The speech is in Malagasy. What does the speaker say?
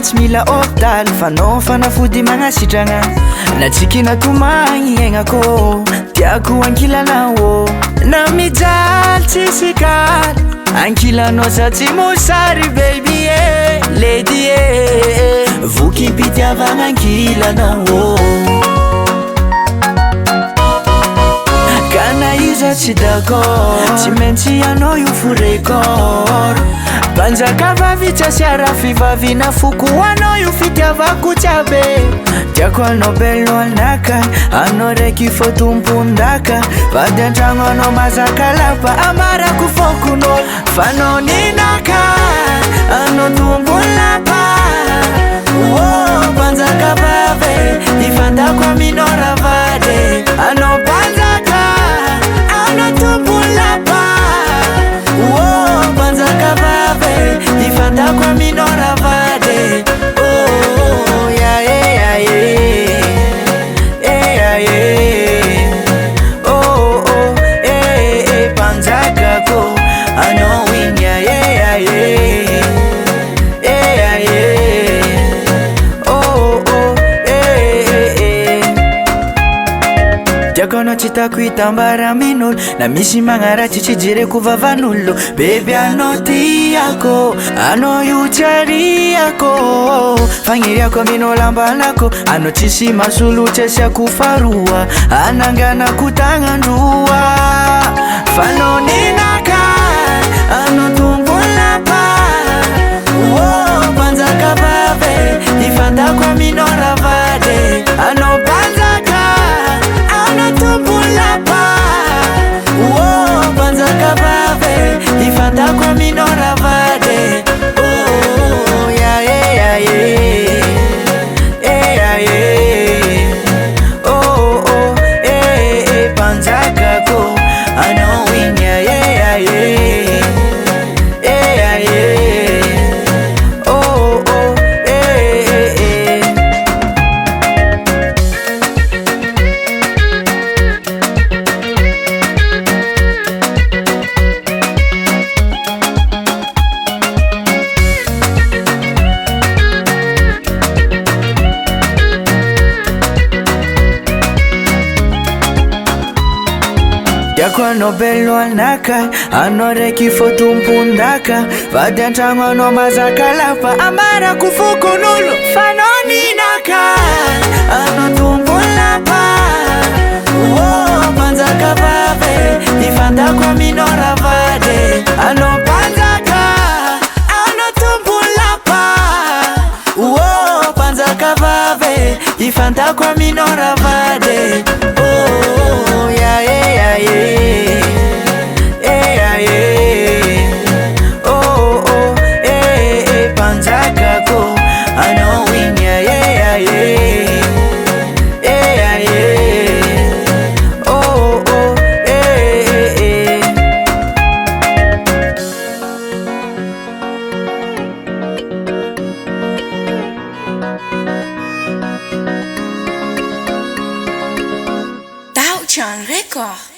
tsy mila hôpitaly fanao fanafody magnasitragna na tsikina tomagny aignako tiako ankilanao na mijaly tsisy kaly ankilanao sa tsy mosary baby lady voky mpitiavagna ankilanao kana iza tsy d'accord tsy maintsy anao io fo record banjaka vavy tsy asiara fivavina foko anao io fitiavako tsiabe tiako anao belo anaka anao raiky fô tompondaka vady antragno anao mazaka lapa amarako fokonao fanao ninaka anao tombon-lapa banjaka vavy ifantako aminao ravady anao banjaka anao tombon-lapa banjaka vavy ifantako aminao ravady banjakako anao igny tiako anao tsy tako hitambara amin'olo na misy magnaratsy tsy jereko vavan'olo bebe anao tiako anao io tsariako fagniriako aminao lambanako anao tsisy masolo tsy asiako faroa ananganako tagnandroa fanao ninaka anao tombon-lapa banjaka vavy ifantako aminao ravady anao banjaka anao tombon-lapa banjaka vavy ifantako aminao ravady banjakako anao igny tiako anao belo anaka anao raiky fô tompondaka vady antragno anao mazaka lapa amarako fokon'olo fanao ninaka anao tombon-lapa banjaka vavy ifantako aminao ravady anao banjaka anao tombon-lapa banjaka vavy ifantako aminao ravady banjakako anao igny Tao John Record.